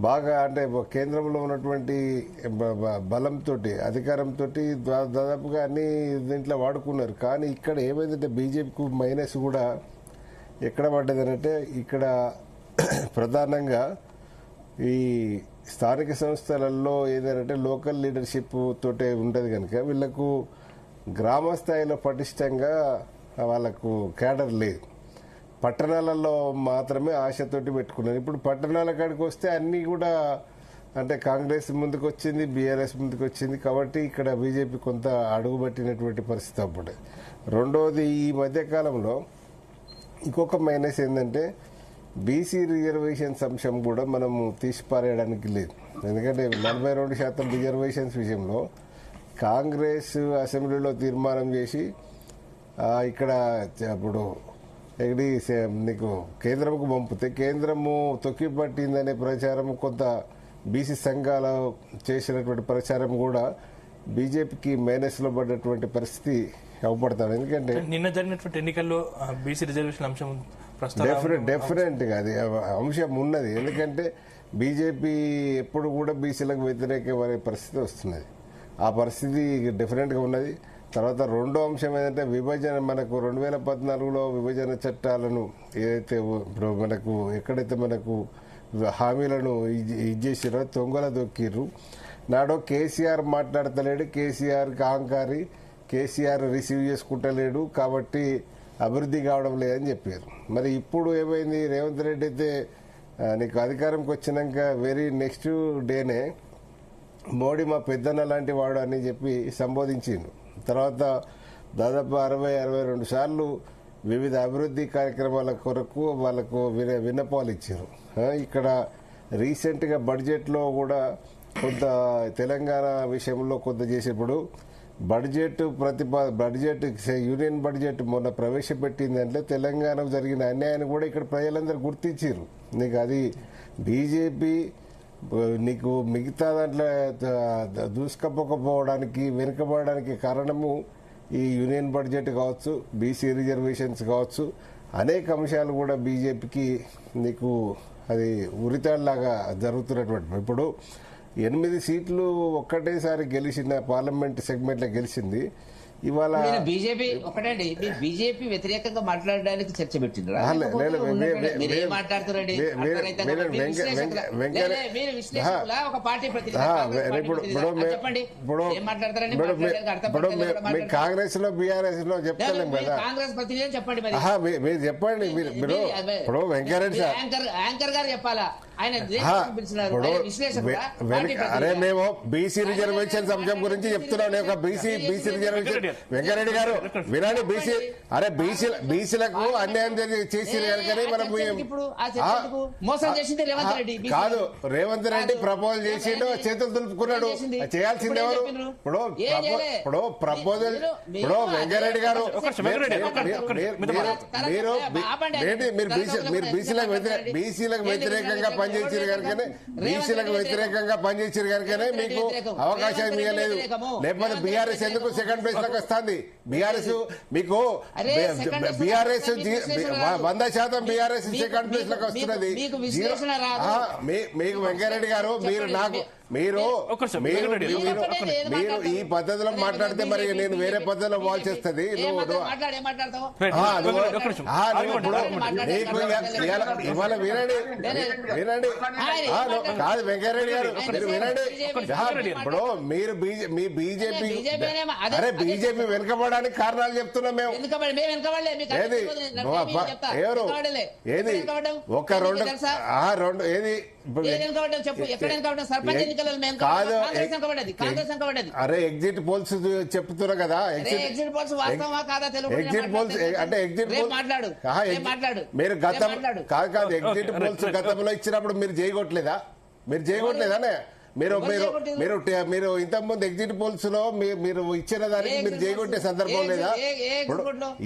బాగా అంటే కేంద్రంలో ఉన్నటువంటి బలంతో అధికారంతో దాదాపుగా అన్ని దీంట్లో వాడుకున్నారు. కానీ ఇక్కడ ఏమైందంటే బీజేపీకి మైనస్ కూడా ఎక్కడ పడ్డదనంటే ఇక్కడ ప్రధానంగా ఈ స్థానిక సంస్థలలో ఏదంటే లోకల్ లీడర్షిప్ తోటే ఉంటుంది కనుక వీళ్లకు గ్రామ స్థాయిలో పటిష్టంగా వాళ్ళకు క్యాడర్ లేదు. పట్టణాలలో మాత్రమే ఆశతోటి పెట్టుకున్నారు. ఇప్పుడు పట్టణాల కాడికి వస్తే అన్నీ కూడా అంటే కాంగ్రెస్ ముందుకు వచ్చింది, బీఆర్ఎస్ ముందుకు వచ్చింది. కాబట్టి ఇక్కడ బీజేపీ కొంత అడుగుబట్టినటువంటి పరిస్థితి అప్పుడే. రెండవది, ఈ మధ్యకాలంలో ఇంకొక మైనస్ ఏంటంటే బీసీ రిజర్వేషన్స్ అంశం కూడా మనము తీసిపారేయడానికి లేదు. ఎందుకంటే 42% రిజర్వేషన్స్ విషయంలో కాంగ్రెస్ అసెంబ్లీలో తీర్మానం చేసి ఇక్కడ ఇప్పుడు నీకు కేంద్రంకు పంపితే కేంద్రము తొక్కిపట్టిందనే ప్రచారం కొంత బీసీ సంఘాలు చేసినటువంటి ప్రచారం కూడా బీజేపీకి మైనస్ లో పడ్డటువంటి పరిస్థితి అవపడతాడు. ఎందుకంటే నిన్న జరిగినటువంటి ఎన్నికల్లో బీసీ రిజర్వేషన్ అంశం డెఫినెట్ గా అది అంశం ఉన్నది. ఎందుకంటే బీజేపీ ఎప్పుడు కూడా బీసీలకు వ్యతిరేకమైన పరిస్థితి వస్తున్నది. ఆ పరిస్థితి డెఫినెట్ గా ఉన్నది. తర్వాత రెండో అంశం ఏంటంటే విభజన, మనకు 2014లో విభజన చట్టాలను ఏదైతే ఇప్పుడు మనకు ఎక్కడైతే మనకు హామీలను ఇచ్చేసారో తొంగల దొక్కిర్రు. నాడో కేసీఆర్ మాట్లాడతలేడు, కేసీఆర్కి అహంకారి, కేసీఆర్ రిసీవ్ చేసుకుంటలేడు కాబట్టి అభివృద్ధి కావడం లేదని చెప్పారు. మరి ఇప్పుడు ఏమైంది, రేవంత్ రెడ్డి అయితే నీకు అధికారంకి వచ్చినాక వెరీ నెక్స్ట్ డేనే మోడీ మా పెద్దన్న లాంటి వాడు అని చెప్పి సంబోధించిండు. తర్వాత దాదాపు 60-62 సార్లు వివిధ అభివృద్ధి కార్యక్రమాల కొరకు వాళ్ళకు విన్నపాలు ఇచ్చారు. ఇక్కడ రీసెంట్గా బడ్జెట్లో కూడా కొంత తెలంగాణ విషయంలో కొంత చేసేప్పుడు బడ్జెట్ యూనియన్ బడ్జెట్ మొన్న ప్రవేశపెట్టిందంటే తెలంగాణకు జరిగిన అన్యాయాన్ని కూడా ఇక్కడ ప్రజలందరూ గుర్తించారు. నీకు అది బీజేపీ నీకు మిగతా దాంట్లో దూసుకపోకపోవడానికి వెనుకబడడానికి కారణము ఈ యూనియన్ బడ్జెట్ కావచ్చు, బీసీ రిజర్వేషన్స్ కావచ్చు, అనేక అంశాలు కూడా బీజేపీకి నీకు అది ఉరితాళ్లాగా జరుగుతున్నటువంటి. ఇప్పుడు 8 సీట్లు ఒక్కటేసారి గెలిచిన పార్లమెంట్ సెగ్మెంట్లో గెలిచింది. ఇవాళ బీజేపీ ఒకటండి, బీజేపీ వ్యతిరేకంగా మాట్లాడడానికి చర్చ పెట్టిండ్రా? మీరేం మాట్లాడుతున్నారండి? ఒక పార్టీ చెప్పండి, ఏం మాట్లాడతారండి? కాంగ్రెస్ లో బీఆర్ఎస్ లో చెప్తాను కదా, కాంగ్రెస్ ప్రతినిధి చెప్పండి. మీరు చెప్పండి. ఇప్పుడు వెంకరెడ్డి యాంకర్ గారు చెప్పాలా? ఆయన అరే మేము బీసీ రిజర్వేషన్ అంశం గురించి చెప్తున్నాం. బీసీ రిజర్వేషన్ వెంకరెడ్డి గారు వినండి. బీసీలకు అన్యాయం చేసి మనం కాదు, రేవంత్ రెడ్డి ప్రపోజల్ చేసిండు, చేతులు దులుపుకున్నాడు. చేయాల్సింది ఎవరు? ఇప్పుడు ప్రపోజల్ ఇప్పుడు వెంకరెడ్డి గారు మీరు బీసీలకు వ్యతిరేకంగా పనిచేసారు కనుకనే మీకు అవకాశం ఇవ్వలేదు. లేకపోతే బీఆర్ఎస్ ఎందుకు సెకండ్ ప్లేస్ లోకి వస్తుంది? బీఆర్ఎస్ మీకు బీఆర్ఎస్ 100% బీఆర్ఎస్ సెకండ్ ప్లేస్ లోకి వస్తున్నది. మీకు వెంకరెడ్డి గారు మీరు ఈ పద్ధతిలో మాట్లాడితే మరి నేను వేరే పద్ధతిలో పోవాల్సి వస్తుంది. ఇవాళ వినండి కాదు వెంకరెడ్డి గారు మీరు వినండి. ఇప్పుడు మీరు మీ బీజేపీ బీజేపీ వెనుకబడడానికి కారణాలు చెప్తున్నాం మేము. ఏది ఎవరు ఏది ఒక రెండు ఏది అరే ఎగ్జిట్ పోల్స్ చెప్తున్నా కదా. ఎగ్జిట్ పోల్స్ అంటే మీరు గతం కాదు ఎగ్జిట్ పోల్స్ గతంలో ఇచ్చినప్పుడు మీరు చేయగొట్టలేదా? మీరు ఎవరు మీరు చేయగొట్టిండ్రు? మీరు మీరు ఇంతకుముందు ఎగ్జిట్ పోల్స్ లో మీరు ఇచ్చిన దానికి మీరు చేయగొట్టే సందర్భం లేదా ఇప్పుడు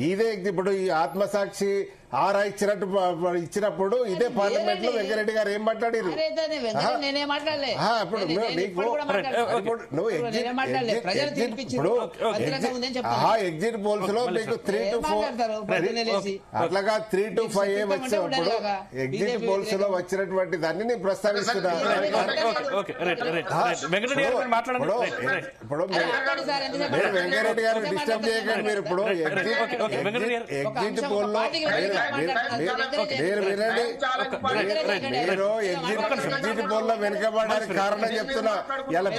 ఇదే ఇప్పుడు ఈ ఆత్మసాక్షి ఆరా ఇచ్చినప్పుడు ఇదే పార్లమెంట్ లో వెంకరెడ్డి గారు ఏం మాట్లాడారు అరే దాన్ని వెంకయ్య నేనేం మాట్లాడలే. ఇప్పుడు నేను నీకు ఇప్పుడు కూడా మాట్లాడలే. నువ్వు నేనేం మాట్లాడలే. ప్రజలు తీర్పిచ్చిండ్రు. భద్రత ఉందని చెప్తున్నా. ఎగ్జిట్ పోల్స్ లో మీకు 3 to 4 మాట్లాడతారు పొద్దున్నే లేచి. అట్లాగా 3 to 5 వచ్చినప్పుడు ఎగ్జిట్ పోల్స్ లో వచ్చినటువంటి దాన్ని నేను ప్రస్తావిస్తున్నా. ఓకే రైట్ రైట్ వెంకటరెడ్డి గారు మీరు మాట్లాడండి. ఇప్పుడు మాట్లాడండి సార్, ఎంతసేపు మీరు వెంకరెడ్డి గారు డిస్టర్బ్ చేయకండి. మీరు ఇప్పుడు ఎగ్జిట్ పోల్ లో మీరు వినండి. మీరు ఎగ్జిట్ పోల్ లో వెనుకబడడానికి కారణం చెప్తున్నా. ఇలా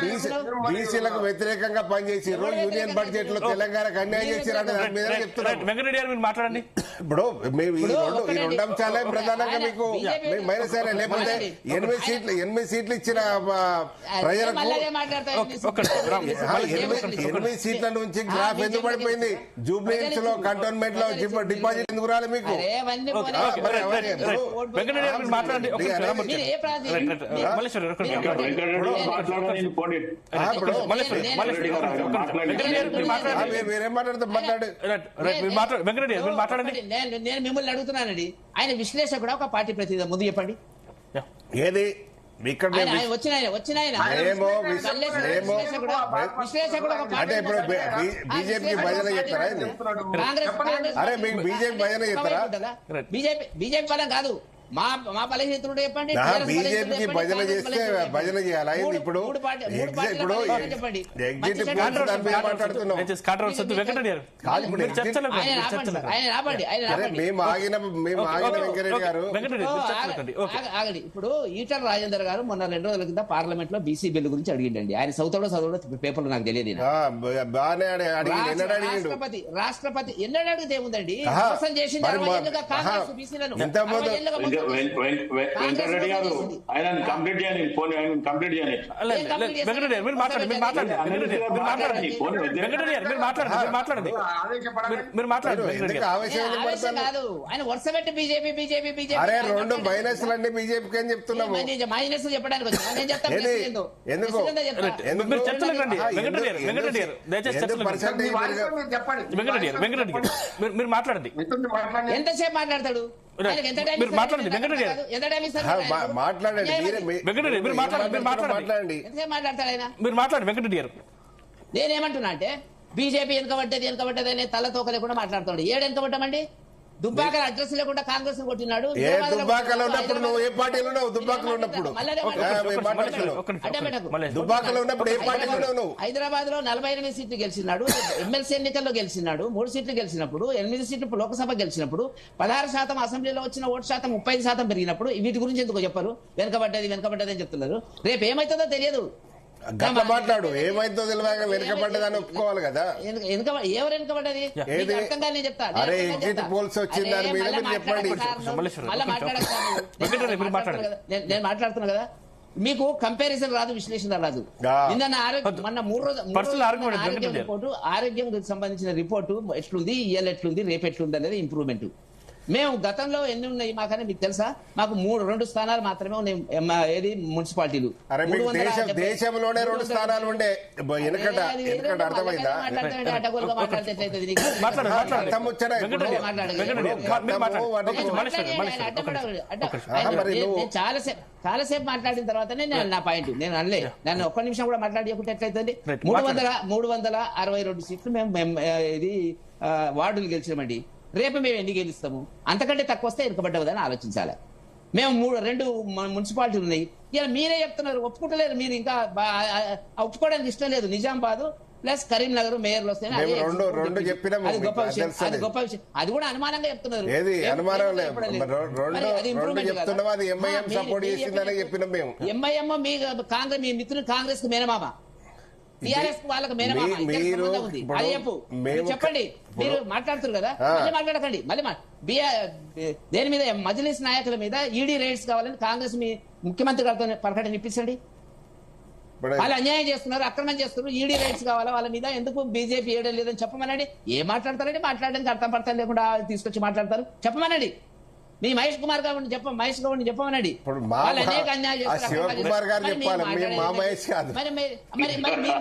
బీసీలకు వ్యతిరేకంగా పనిచేసారు, యూనియన్ బడ్జెట్ లో తెలంగాణకు అన్యాయం చేశారని దాని మీద చెప్తున్నారు. వెంకటరెడ్డి గారు మీరు మాట్లాడండి. ఇప్పుడు మేము ఈ రెండు అంశాలే ప్రధానంగా మీకు మైనస్ అయినా, లేకపోతే 8 సీట్లు ఇచ్చిన ప్రజలకు 8 సీట్ల నుంచి గ్రాఫ్ ఎందుకు పడిపోయింది? జూబ్లీహిల్స్ లో కంటోన్మెంట్ లో డిపాజిట్ ఎందుకు రాలి మీకు? వెంకటరెడ్డి గారు మీరు మాట్లాడండి. మీరేం మాట్లాడతారు? వెంకటరెడ్డి గారు మీరు మాట్లాడండి. నేను మిమ్మల్ని అడుగుతున్నానండి. ఆయన విశ్లేషకుడు ఒక పార్టీ ప్రతినిధి ముందు చెప్పండి. ఏది ఇక్కడ అంటే ఇప్పుడు బీజేపీకి భజన చెప్తారా? అరే మీకు బీజేపీ భజన చెప్తారా? బీజేపీ బలం కాదు, మా బలహీనతలు చెప్పండి. బీజేపీకి భజన చేస్తే భజన చేయాలా? ఇప్పుడు మేము ఆగిన వెంకరెడ్డి గారు ఆగండి. ఇప్పుడు ఈటల రాజేందర్ గారు మొన్న 2 రోజుల కింద పార్లమెంట్ లో బీసీ బిల్లు గురించి అడిగిండండి. ఆయన చదవడో పేపర్లు నాకు తెలియదు. రాష్ట్రపతి ఎన్నడూ అడిగితే ఏముందండి? మోసం చేసింది కాంగ్రెస్ బీసీలను. వెంకటరెడ్డి గారు ఆయన కంప్లీట్ చేయాలి. కంప్లీట్ చేయాలి. మీరు మాట్లాడండి. ఆయన వరుస పెట్టి బీజేపీ బీజేపీ బీజేపీ. అరే 2 మైనస్లన్నీ బీజేపీకి అని చెప్తున్నాము. మైనస్ చెప్పడానికి మీరు మాట్లాడండి. ఎంతసేపు మాట్లాడతాడు? మాట్లాడండి. వెంకటరెడ్డి గారు నేనేమంటున్నా అంటే బీజేపీ వెనకబడ్డది అనే తలతోక లేకుండా మాట్లాడుతున్నాడు. ఏడు వెనకబడ్డామండి? దుబ్బాకల అడ్రస్ లేకుండా కాంగ్రెస్ కొట్టినాడు. దుబ్బాకలో ఉన్నప్పుడు నువ్వు ఏ పార్టీలో ఉన్నావు? దుబ్బాకలో ఉన్నప్పుడు దుబ్బాకలో ఉన్నప్పుడు ఏ పార్టీలో ఉన్నావు? హైదరాబాద్ లో 48 సీట్లు గెలిచినాడు. ఎమ్మెల్సీ ఎన్నికల్లో గెలిచినాడు. 3 సీట్లు గెలిచినప్పుడు, 8 సీట్లు లోక్సభ గెలిచినప్పుడు, 16% అసెంబ్లీలో వచ్చిన ఓటు శాతం 35% పెరిగినప్పుడు వీటి గురించి ఎందుకు చెప్పరు? వెనకబడ్డది అని చెప్తున్నారు. రేపు ఏమైతుందో తెలియదు. గట్ల మాట్లాడు. ఏమైందో తెలియక వెనకబడ్డదని ఒప్పుకోవాలి కదా. ఎవరు వెనకబడ్డది అర్థం కానీ నేను చెప్తా. అరే ఎగ్జిట్ పోల్స్ వచ్చిన దాని మీద మీరు చెప్పండి. నేను మాట్లాడుతున్నా కదా. మీకు కంపారిజన్ రాదు, విశ్లేషణ రాదు. నిన్న మొన్న 3 రోజులు ఆరోగ్యం సంబంధించిన రిపోర్టు ఎట్లుంది, ఇవాళ ఎట్లుంది, రేపు ఎట్లుంది అనేది ఇంప్రూవ్మెంట్. మేము గతంలో ఎన్ని ఉన్నాయి మాకని మీకు తెలుసా? మాకు 2 స్థానాలు మాత్రమే ఉన్నాయి. ఏది మున్సిపాలిటీలు దేశంలోనే 2 స్థానాలు ఉండే. అర్థమైందా? చాలాసేపు మాట్లాడిన తర్వాతనే నా పాయింట్ నేను అనలే. నన్ను ఒక్క నిమిషం కూడా మాట్లాడకుంటే ఎట్లయితుంది? 362 సీట్లు మేము ఇది వార్డులు గెలిచామండి. రేపు మేము ఎన్ని గెలుస్తాము? అంతకంటే తక్కువ వస్తే వెనుకబడ్డదని ఆలోచించాలి. మేము 2 మున్సిపాలిటీలు ఉన్నాయి. ఇలా మీరే చెప్తున్నారు, ఒప్పుకుంటలేరు. మీరు ఇంకా ఒప్పుకోవడానికి ఇష్టం లేదు. నిజామాబాద్ ప్లస్ కరీంనగర్ మేయర్లు వస్తే అది గొప్ప విషయం. అది కూడా అనుమానంగా చెప్తున్నారు. ఎంఐఎం మీ కాంగ్రెస్, మీ మిత్రులు కాంగ్రెస్ కు మేనమామ, టీఆర్ఎస్ వాళ్ళకి మేనమామ. అది చెప్పండి. మీరు మాట్లాడుతున్నారు కదా, మళ్ళీ మాట్లాడకండి. మళ్ళీ దేని మీద? మజ్లిస్ నాయకుల మీద ఈడీ రైడ్స్ కావాలని కాంగ్రెస్ మీ ముఖ్యమంత్రి గారితో ప్రకటన ఇప్పించండి. వాళ్ళు అన్యాయం చేస్తున్నారు, అక్రమం చేస్తున్నారు. ఈడీ రైట్స్ కావాలా వాళ్ళ మీద? ఎందుకు బీజేపీ వేయడం లేదని చెప్పమనండి. ఏం మాట్లాడతారండి? మాట్లాడడానికి అర్థం పడతాం లేకుండా తీసుకొచ్చి మాట్లాడతారు. చెప్పమనండి. మీ మహేష్ కుమార్ గారిని మహేష్ గౌడ్ని చెప్పమనండి. ఇప్పుడు మా వాళ్ళు అనేక అన్యాయాలు ఆ చేస్తారు. శివకుమార్ గారు మరి చెప్పాలి, మీరు మేము మా మహేష్ కాదు.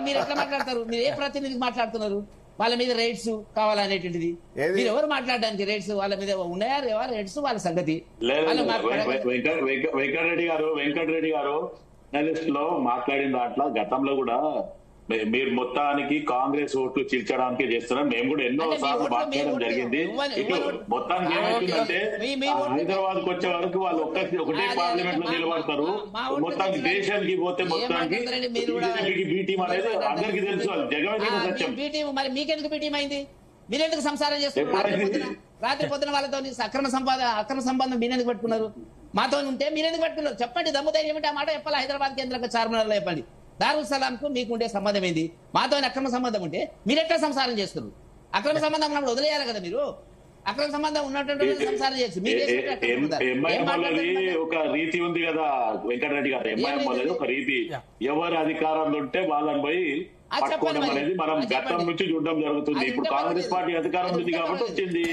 మీరు ఎట్లా మాట్లాడతారు? మీరు ఏ ప్రతినిధికి మాట్లాడుతున్నారు? వాళ్ళ మీద రైట్స్ కావాలనేటువంటిది ఏది? మీరు ఎవరు మాట్లాడడానికి? రైట్స్ వాళ్ళ మీద ఉన్నాయా? రైట్స్ వాళ్ళ సంగతి. లేదు వాళ్ళు మాట్లాడాలి. వెంకటరెడ్డి గారు జర్నలిస్ట్ లో మాట్లాడిన దాంట్లో గతంలో కూడా మీరు మొత్తానికి కాంగ్రెస్ ఓట్లు చీల్చడానికి చేస్తున్నారు. మేము కూడా ఎన్నో అంటే మీ సార్లు ఓట్లు- మీ మాట్లాడడం ఓట్లు- జరిగింది. ఇటు మొత్తానికి ఏమవుతుందంటే మీ ఓట్లు- హైదరాబాద్ కు వచ్చే వరకు వాళ్ళు ఒకటే పార్లమెంట్ లో నిలబడతారు. మొత్తానికి దేశానికి పోతే మొత్తానికి ఏమంటారండి మీరు కూడా? బీజేపీకి బీ టీం అనేది అందరికీ తెలుసు. వాళ్ళు జగమే సత్యం. బీ టీం మరి మీకెందుకు బీ టీం అయింది? మీరెందుకు సంసారం చేస్తున్నారు? రాత్రి పొద్దున వాళ్ళతో అక్రమ సంబంధం మీరెందుకు పెట్టుకున్నారు? మాతో ఉంటే మీరెందుకు పెట్టుకున్నారు? చెప్పండి, దమ్ము ధైర్యం అంటే ఆ మాట చెప్పాలి. హైదరాబాద్ కేంద్రంగా చార్మినార్ లో చెప్పండి. దారుల్ సలాం కు మీకు ఉండే సంబంధం ఏంది? మాతో అక్రమ సంబంధం ఉంటే మీరెట్లా సంసారం చేస్తున్నారు? అక్రమ సంబంధం ఉన్నప్పుడు వదిలేయాలి కదా మీరు. అక్రమ సంబంధం ఉన్నటువంటి సంసారం చేయొచ్చు. ఎంఐఎంఓలది ఒక రీతి ఉంది కదా వెంకటరెడ్డి గారు. ఎంఐఎంఓలది ఒక రీతి, ఎవరి అధికారంలో ఉంటే వాళ్ళని పోయి పట్టుకోవడం అనేది మనం గతం నుంచి చూడడం జరుగుతుంది. ఇప్పుడు కాంగ్రెస్ పార్టీ అధికారం ఉంది కాబట్టి వచ్చింది.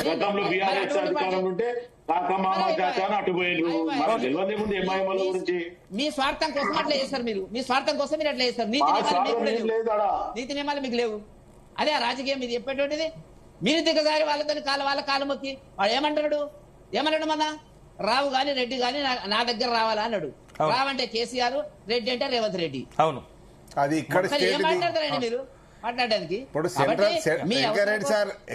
గతంలో బీఆర్ఎస్ అధికారం ఉంటే కాక మామ చాచా అని అటుపోయారు. మనకు తెలియదు ముందు ఎంఐఎంఓల గురించి. మీ స్వార్థం కోసం అట్లా చేస్తారు మీరు. మీ స్వార్థం కోసం మీరు అట్లా చేస్తారు. నీతి నియమాలు మీకు లేవు. అదే ఆ రాజకీయం మీరు చెప్పేటువంటిది. మీరు దిగజారి వాళ్ళతో వాళ్ళ కాలు మొక్కి వాడు ఏమంటాడు మన రావు గాని రెడ్డి గాని నా దగ్గర రావాలా అన్నాడు. రావంటే కేసీఆర్, రెడ్డి అంటే రేవంత్ రెడ్డి. అవును, అది ఇక్కడ ఏం మాట్లాడతారండి మీరు మాట్లాడడానికి? ఇప్పుడు సెంట్రల్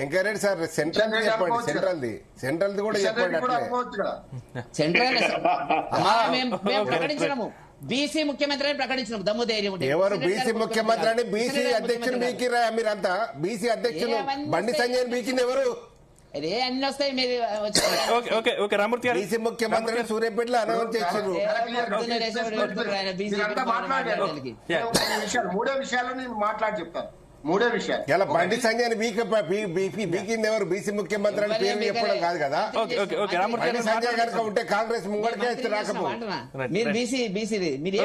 ఎంకరెడ్డి సార్ సెంట్రల్ చెప్పండి. సెంట్రల్ది కూడా చెప్పండి. అట్లే సెంట్రల్ మేము ప్రకటించినాము. బీసీ ముఖ్యమంత్రి అని ప్రకటించినాము. దమ్ము ధైర్యం ఉంటే. ఎవరు బీసీ ముఖ్యమంత్రి అని? బీసీ అధ్యక్షుడు బీకిరా మీరంతా? బీసీ అధ్యక్షుడు బండి సంజయ్ బీకింది ఎవరు? అదే అన్ని వస్తాయి. మీరు ఓకే రామూర్తి గారు, బీసీ ముఖ్యమంత్రిని సూర్యాపేటలో అనౌన్స్ చేశారు. మూడే విషయాలు నేను మాట్లాడి చెప్తాను. మూడే విషయాలు. ఇలా బండి సంజయ్ బీకింది ఎవరు? బీసీ ముఖ్యమంత్రి అని పేరు చెప్పడం కాదు కదా. బండి సంజయ్ కనుక ఉంటే కాంగ్రెస్ ముంగడికే రాకపో. మీరు బీసీ మీరు